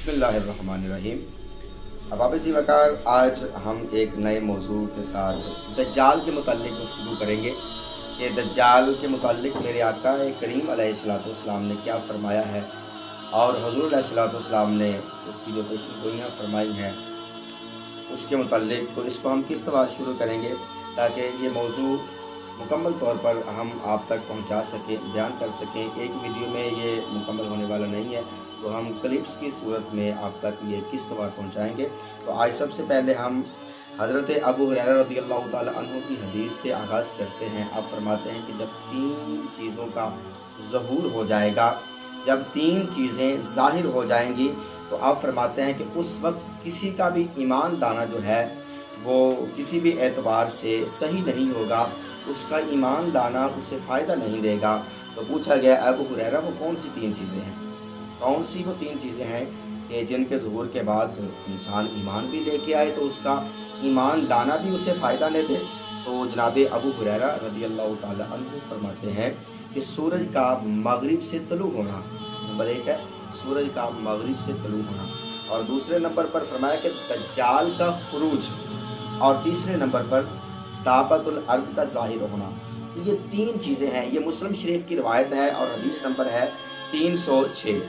बिस्मिल्लाहिर्रहमानिर्रहीम। अहबाब वक़ार, आज हम एक नए मौजू के साथ दज्जाल के मुताल्लिक़ गुफ्तगू करेंगे कि दज्जाल के मुताल्लिक़ मेरे आका करीम अलैहिस्सलाम ने क्या फ़रमाया है और हुज़ूर अलैहिस्सलाम ने उसकी जो पेशगोइयाँ फ़रमाई हैं उसके मुताल्लिक़, तो इसको हम किस तरह शुरू करेंगे ताकि ये मौजू मुकम्मल तौर पर हम आप तक पहुंचा सकें, बयान कर सकें। एक वीडियो में ये मुकम्मल होने वाला नहीं है, तो हम क्लिप्स की सूरत में आप तक ये किस तरह पहुंचाएंगे। तो आज सबसे पहले हम हज़रत अबू हुरैरा रज़ियल्लाहु ताला अन्हु की हदीस से आगाज़ करते हैं। आप फरमाते हैं कि जब तीन चीज़ों का ज़हूर हो जाएगा, जब तीन चीज़ें ज़ाहिर हो जाएंगी, तो आप फरमाते हैं कि उस वक्त किसी का भी ईमान दाना जो है वो किसी भी एतबार से सही नहीं होगा, उसका ईमान दाना उसे फ़ायदा नहीं देगा। तो पूछा गया अबू हुरैरा वो कौन सी तीन चीज़ें हैं, कौन सी वो तीन चीज़ें हैं कि जिनके ज़हूर के बाद इंसान ईमान भी लेके आए तो उसका ईमान दाना भी उसे फ़ायदा न दे। तो जनाब अबू हुरैरा रज़ियल्लाहु ताला अन्हु फरमाते हैं कि सूरज का मगरिब से तलू होना, नंबर एक है सूरज का मगरिब से तलू होना, और दूसरे नंबर पर फरमाया कि दज्जाल का खुरूज, और तीसरे नंबर पर दाबतुल अर्द का ज़ाहिर होना। तो ये तीन चीज़ें हैं। ये मुस्लिम शरीफ की रवायत है और हदीस नंबर है 306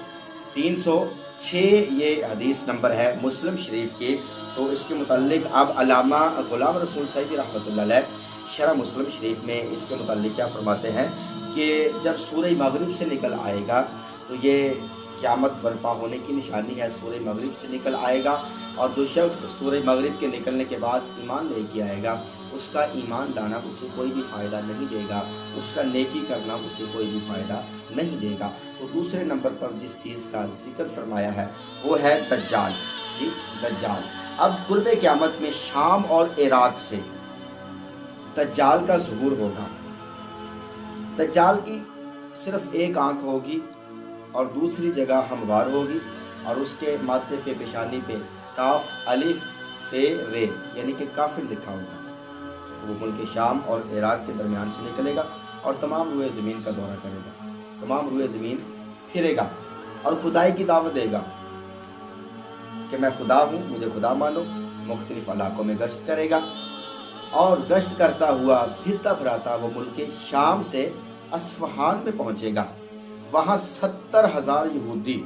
ये हदीस नंबर है मुस्लिम शरीफ की। तो इसके मुताल्लिक़ अब अल्लामा ग़ुलाम रसूल सईदी रहमतुल्लाह अलैह शरह मुस्लिम शरीफ में इसके मुताल्लिक़ क्या फरमाते हैं कि जब सूरज मगरिब से निकल आएगा तो ये क़यामत बर्पा होने की निशानी है। सूरज मगरिब से निकल आएगा और जो शख्स सूरज मगरिब के निकलने के बाद ईमान लेके आएगा, उसका ईमान लाना उसे कोई भी फ़ायदा नहीं देगा, उसका नेकी करना उसे कोई भी फ़ायदा नहीं देगा। तो दूसरे नंबर पर जिस चीज़ का जिक्र फरमाया है वो है दज्जाल। जी, दज्जाल। अब कुर्बे क़यामत में शाम और इराक से दज्जाल का ज़हूर होगा। दज्जाल की सिर्फ एक आँख होगी और दूसरी जगह हमवार होगी, और उसके माथे पे पेशानी पे काफ अलिफ फे रे यानी कि काफिर लिखा होगा। वो मुल्क शाम और इराक के दरमियान से निकलेगा और तमाम रुए ज़मीन का दौरा करेगा, तमाम रुए ज़मीन फिरेगा और खुदाई की दावत देगा कि मैं खुदा हूँ, मुझे खुदा मानो। मुख्तलिफ इलाकों में गश्त करेगा और गश्त करता हुआ फिरता फिराता वो मुल्क शाम से अस्फ़हान में पहुँचेगा। वहाँ 70,000 यहूदी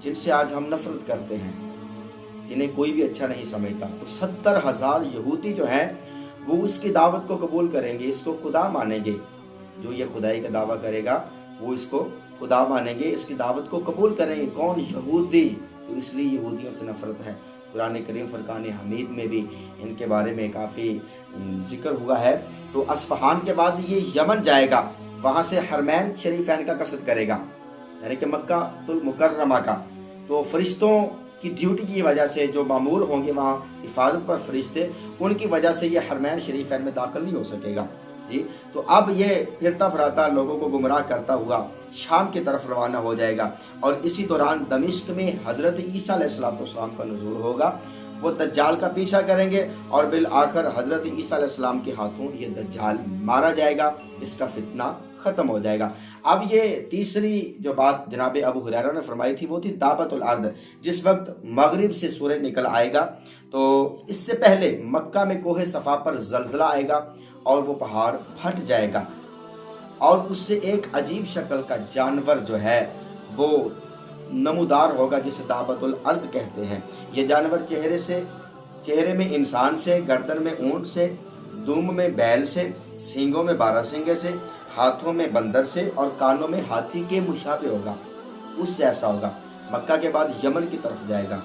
जिनसे आज हम नफरत करते हैं, जिन्हें कोई भी अच्छा नहीं समझता, तो 70,000 यहूदी जो हैं वो इसकी दावत को कबूल करेंगे, इसको खुदा मानेंगे। जो ये खुदाई का दावा करेगा वो इसको खुदा मानेंगे, इसकी दावत को कबूल करेंगे। कौन? यहूदी। तो इसलिए यहूदियों से नफरत है। कुरान करीम फुरकान हमीद में भी इनके बारे में काफ़ी जिक्र हुआ है। तो अस्फ़हान के बाद ये यमन जाएगा, वहाँ से हरमैन शरीफैन का कसद करेगा, यानी कि मक्का तुल मुकर्रमा का। तो फरिश्तों की ड्यूटी की वजह से जो मामूर होंगे वहाँ हिफाजत पर फरिश्ते, उनकी वजह से ये हरमैन शरीफैन में दाखिल नहीं हो सकेगा। जी, तो अब ये फिरता फिराता लोगों को गुमराह करता हुआ शाम की तरफ रवाना हो जाएगा, और इसी दौरान दमिश्क में हज़रत ईसा अलैहिस्सलाम का नुज़ूल होगा। वो दज्जाल का पीछा करेंगे और बिल आखिर हज़रत ईसा अलैहिस्सलाम के हाथों ये दज्जाल मारा जाएगा, इसका फितना ख़त्म हो जाएगा। अब ये तीसरी जो बात जनाब अबू हुरैरा ने फरमाई थी वो थी दाबतुल अर्द। जिस वक्त मगरिब से सूरज निकल आएगा तो इससे पहले मक्का में कोहे सफ़ा पर ज़लज़ला आएगा और वो पहाड़ फट जाएगा, और उससे एक अजीब शक्ल का जानवर जो है वो नमूदार होगा, जिसे दाबतुल अर्द कहते हैं। ये जानवर चेहरे में इंसान से, गर्दन में ऊंट से, दुम में बैल से, सींगों में बारहसिंगे से, हाथों में बंदर से और कानों में हाथी के मुशाबे होगा, उससे ऐसा होगा। मक्का के बाद यमन की तरफ जाएगा,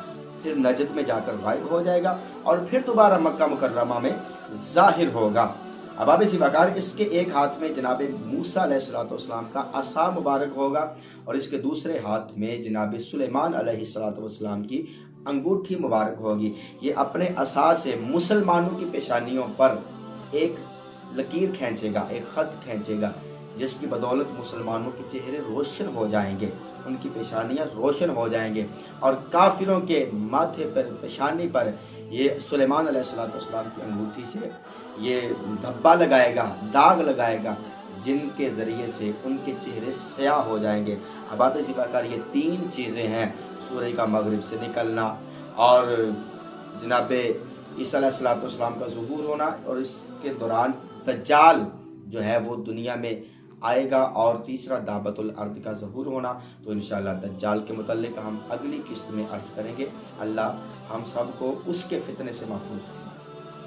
फिर नजद में जाकर गायब हो जाएगा और फिर दोबारा मक्का मुकर्रमा में ज़ाहिर होगा। अहबाब वक़ार, इसके एक हाथ में जनाब मूसा अलैहिस्सलाम का असा मुबारक होगा और इसके दूसरे हाथ में जनाब सुलेमान अलैहिस्सलाम की अंगूठी मुबारक होगी। ये अपने असा से मुसलमानों की पेशानियों पर एक लकीर खींचेगा, एक ख़त खींचेगा, जिसकी बदौलत मुसलमानों के चेहरे रोशन हो जाएंगे, उनकी पेशानियाँ रोशन हो जाएंगे, और काफिरों के माथे पर, पेशानी पर ये सुलेमान अलैहिस्सलाम की अंगूठी से ये धब्बा लगाएगा, दाग लगाएगा, जिनके ज़रिए से उनके चेहरे स्याह हो जाएंगे। अब आते इसी प्रकार ये तीन चीज़ें हैं सूरज का मगरिब से निकलना और जनाब ईसा अलैहिस्सलाम का ज़ुहूर होना, और इसके दौरान दज्जाल जो है वो दुनिया में आएगा, और तीसरा दाबतुल अर्द का ज़हूर होना। तो इंशाअल्लाह दज्जाल के मुतल्लिक हम अगली किस्त में अर्ज़ करेंगे। अल्लाह हम सब को उसके फितने से महफूज